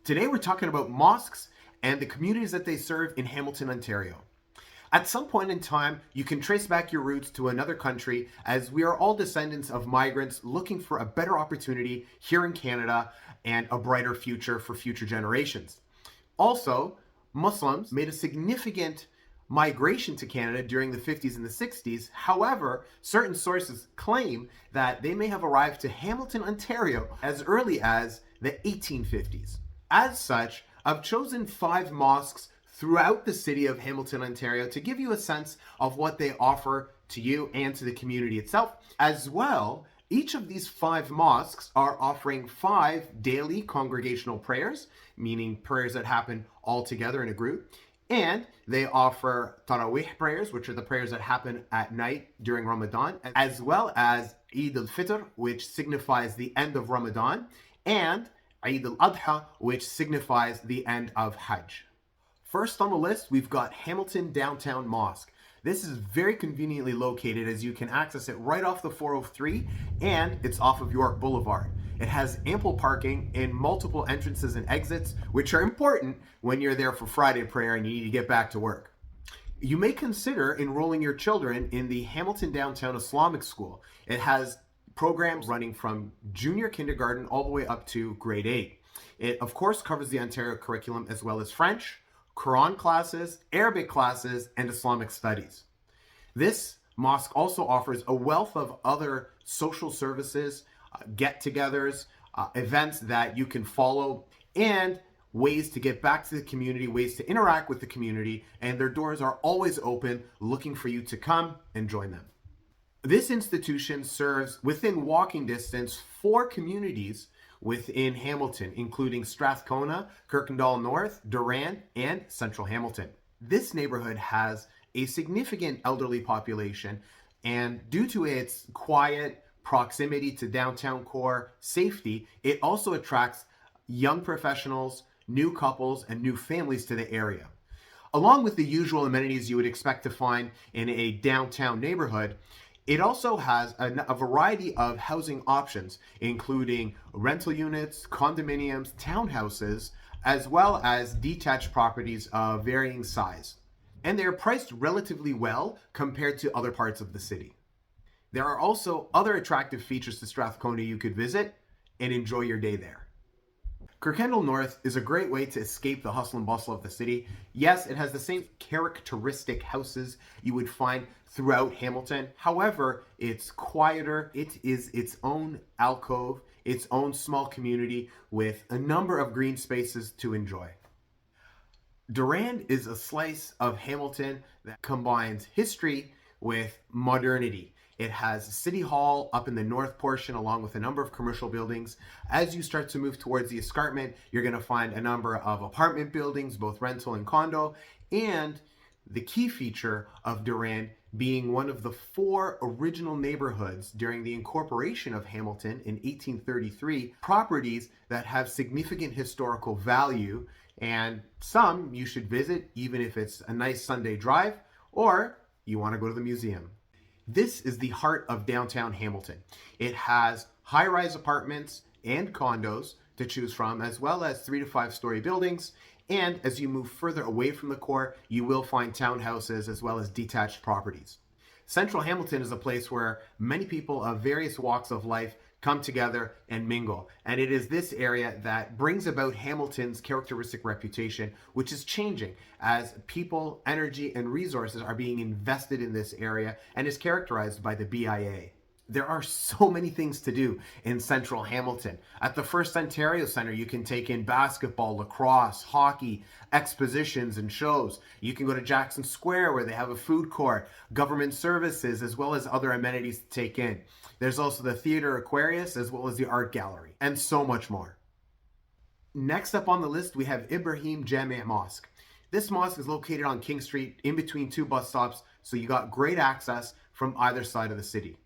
Today we're talking about mosques and the communities that they serve in Hamilton, Ontario. At some point in time, you can trace back your roots to another country, as we are all descendants of migrants looking for a better opportunity here in Canada and a brighter future for future generations. Also, Muslims made a significant migration to Canada during the 50s and the 60s. However, certain sources claim that they may have arrived to Hamilton, Ontario as early as the 1850s. As such, I've chosen 5 mosques throughout the city of Hamilton, Ontario to give you a sense of what they offer to you and to the community itself. As well, each of these 5 mosques are offering 5 daily congregational prayers, meaning prayers that happen all together in a group. And they offer Tarawih prayers, which are the prayers that happen at night during Ramadan, as well as Eid al-Fitr, which signifies the end of Ramadan, and Eid al-Adha, which signifies the end of Hajj. First on the list, we've got Hamilton Downtown Mosque. This is very conveniently located, as you can access it right off the 403, and it's off of York Boulevard. It has ample parking and multiple entrances and exits, which are important when you're there for Friday prayer and you need to get back to work. You may consider enrolling your children in the Hamilton Downtown Islamic School. It has programs running from junior kindergarten all the way up to grade 8. It, of course, covers the Ontario curriculum as well as French, Quran classes, Arabic classes, and Islamic studies. This mosque also offers a wealth of other social services, get-togethers, events that you can follow, and ways to get back to the community, ways to interact with the community, and their doors are always open, looking for you to come and join them. This institution serves within walking distance 4 communities within Hamilton, including Strathcona, Kendle North, Durand, and Central Hamilton. This neighborhood has a significant elderly population, and due to its quiet proximity to downtown core, safety, it also attracts young professionals, new couples, and new families to the area. Along with the usual amenities you would expect to find in a downtown neighborhood, it also has a variety of housing options, including rental units, condominiums, townhouses, as well as detached properties of varying size. And they are priced relatively well compared to other parts of the city. There are also other attractive features to Strathcona you could visit and enjoy your day there. Kendle North is a great way to escape the hustle and bustle of the city. Yes, it has the same characteristic houses you would find throughout Hamilton. However, it's quieter. It is its own alcove, its own small community with a number of green spaces to enjoy. Durand is a slice of Hamilton that combines history with modernity. It has City Hall up in the north portion, along with a number of commercial buildings. As you start to move towards the escarpment, you're going to find a number of apartment buildings, both rental and condo, and the key feature of Durand being one of the 4 original neighborhoods during the incorporation of Hamilton in 1833, properties that have significant historical value, and some you should visit even if it's a nice Sunday drive or you want to go to the museum. This is the heart of downtown Hamilton. It has high-rise apartments and condos to choose from, as well as 3 to 5 story buildings. And as you move further away from the core, you will find townhouses as well as detached properties. Central Hamilton is a place where many people of various walks of life come together and mingle. And it is this area that brings about Hamilton's characteristic reputation, which is changing as people, energy, and resources are being invested in this area and is characterized by the BIA. There are so many things to do in Central Hamilton. At the First Ontario Centre, you can take in basketball, lacrosse, hockey, expositions, and shows. You can go to Jackson Square, where they have a food court, government services, as well as other amenities to take in. There's also the Theatre Aquarius, as well as the Art Gallery, and so much more. Next up on the list, we have Ibram Jam Mosque. This mosque is located on King Street, in between 2 bus stops, so you got great access from either side of the city.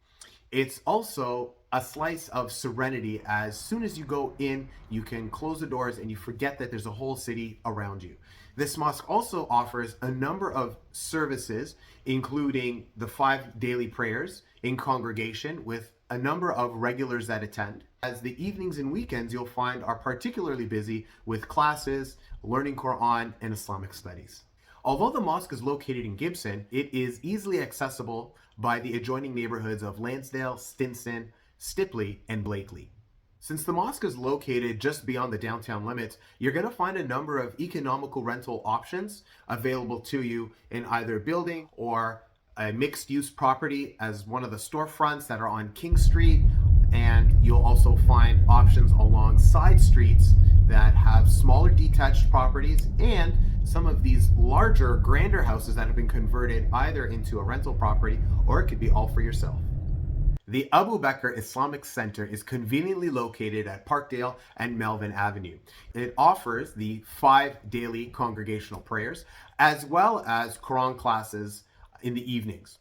It's also a slice of serenity. As soon as you go in, you can close the doors and you forget that there's a whole city around you. This mosque also offers a number of services, including the 5 daily prayers in congregation with a number of regulars that attend. As the evenings and weekends you'll find are particularly busy with classes, learning Quran, and Islamic studies. Although the mosque is located in Gibson, it is easily accessible by the adjoining neighborhoods of Lansdale, Stinson, Stipley, and Blakely. Since the mosque is located just beyond the downtown limits, you're going to find a number of economical rental options available to you in either building or a mixed-use property as one of the storefronts that are on King Street, and you'll also find options along side streets that have smaller detached properties and some of these larger, grander houses that have been converted either into a rental property or it could be all for yourself. The Abu Bekir Islamic Center is conveniently located at Parkdale and Melvin Avenue. It offers the 5 daily congregational prayers as well as Quran classes in the evenings.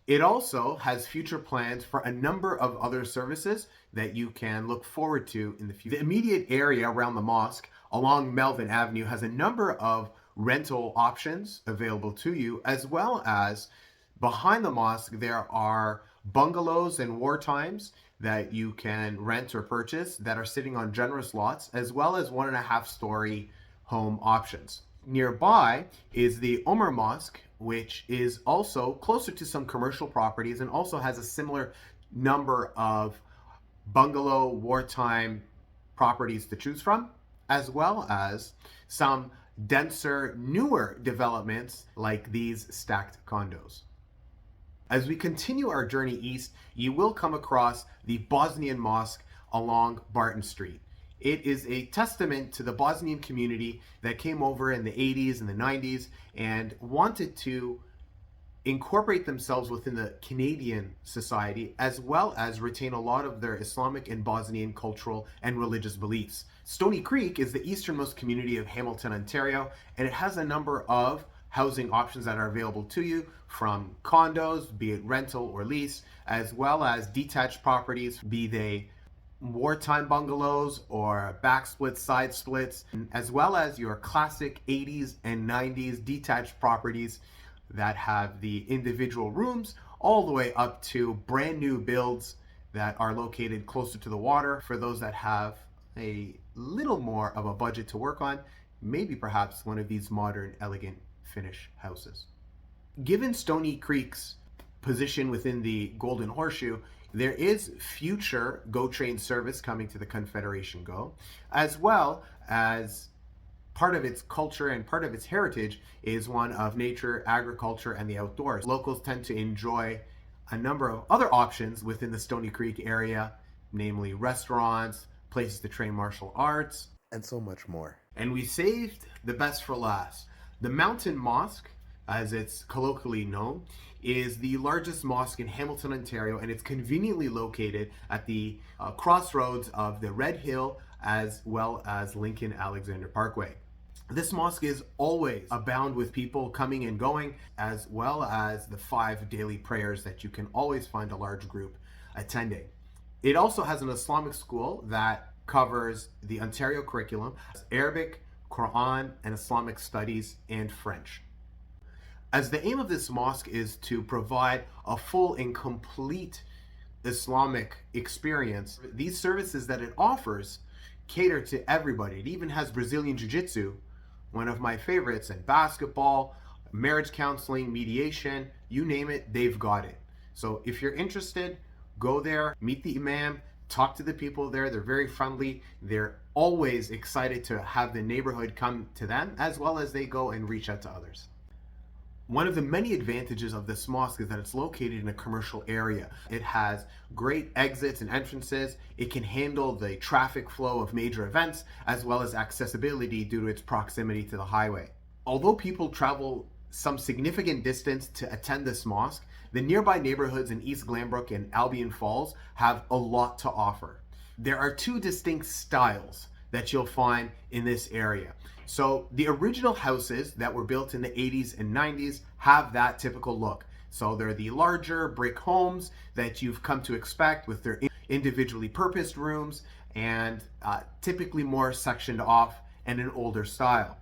It also has future plans for a number of other services that you can look forward to in the future. The immediate area around the mosque along Melvin Avenue has a number of rental options available to you, as well as behind the mosque there are bungalows and war times that you can rent or purchase that are sitting on generous lots, as well as 1.5-story home options. Nearby is the Omar Mosque, which is also closer to some commercial properties and also has a similar number of bungalow wartime properties to choose from, as well as some denser, newer developments like these stacked condos. As we continue our journey east, you will come across the Bosnian Mosque along Barton Street. It is a testament to the Bosnian community that came over in the 80s and the 90s and wanted to incorporate themselves within the Canadian society, as well as retain a lot of their Islamic and Bosnian cultural and religious beliefs. Stony Creek is the easternmost community of Hamilton, Ontario, and it has a number of housing options that are available to you, from condos, be it rental or lease, as well as detached properties, be they wartime bungalows or back splits, side splits, as well as your classic 80s and 90s detached properties that have the individual rooms, all the way up to brand new builds that are located closer to the water for those that have a little more of a budget to work on, maybe perhaps one of these modern, elegant Finnish houses. Given Stony Creek's position within the Golden Horseshoe, there is future GO train service coming to the Confederation GO, as well as part of its culture and part of its heritage is one of nature, agriculture, and the outdoors. Locals tend to enjoy a number of other options within the Stony Creek area, namely restaurants, places to train martial arts, and so much more. And we saved the best for last. The Mountain Mosque, as it's colloquially known, is the largest mosque in Hamilton, Ontario, and it's conveniently located at the crossroads of the Red Hill as well as Lincoln Alexander Parkway. This mosque is always abound with people coming and going, as well as the 5 daily prayers that you can always find a large group attending. It also has an Islamic school that covers the Ontario curriculum, Arabic, Quran, and Islamic studies, and French. As the aim of this mosque is to provide a full and complete Islamic experience, these services that it offers cater to everybody. It even has Brazilian Jiu-Jitsu, one of my favorites, and basketball, marriage counseling, mediation, you name it, they've got it. So if you're interested, go there, meet the imam, talk to the people there. They're very friendly. They're always excited to have the neighborhood come to them, as well as they go and reach out to others. One of the many advantages of this mosque is that it's located in a commercial area. It has great exits and entrances. It can handle the traffic flow of major events, as well as accessibility due to its proximity to the highway. Although people travel some significant distance to attend this mosque, the nearby neighborhoods in East Glanbrook and Albion Falls have a lot to offer. There are 2 distinct styles that you'll find in this area. So the original houses that were built in the 80s and 90s have that typical look. So they're the larger brick homes that you've come to expect with their individually purposed rooms and typically more sectioned off and an older style.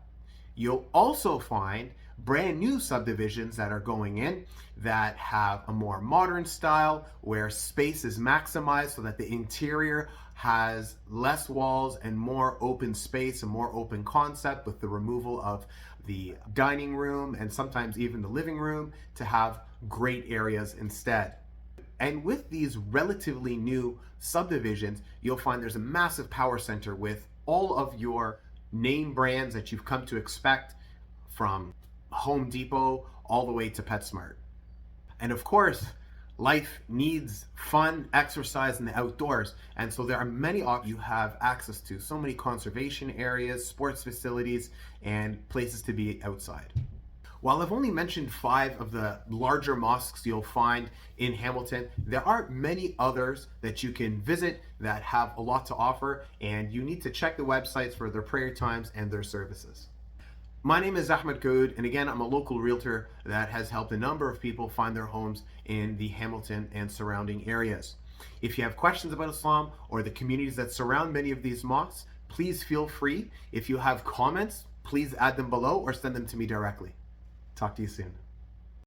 You'll also find brand new subdivisions that are going in that have a more modern style where space is maximized so that the interior has less walls and more open space, a more open concept with the removal of the dining room and sometimes even the living room to have great areas instead. And with these relatively new subdivisions, you'll find there's a massive power center with all of your name brands that you've come to expect, from Home Depot all the way to PetSmart. And of course, life needs fun, exercise, in the outdoors. And so there are many options you have access to, so many conservation areas, sports facilities, and places to be outside. While I've only mentioned 5 of the larger mosques you'll find in Hamilton, there are many others that you can visit that have a lot to offer, and you need to check the websites for their prayer times and their services. My name is Ahmad.kaoud, and again, I'm a local realtor that has helped a number of people find their homes in the Hamilton and surrounding areas. If you have questions about Islam or the communities that surround many of these mosques, please feel free. If you have comments, please add them below or send them to me directly. Talk to you soon.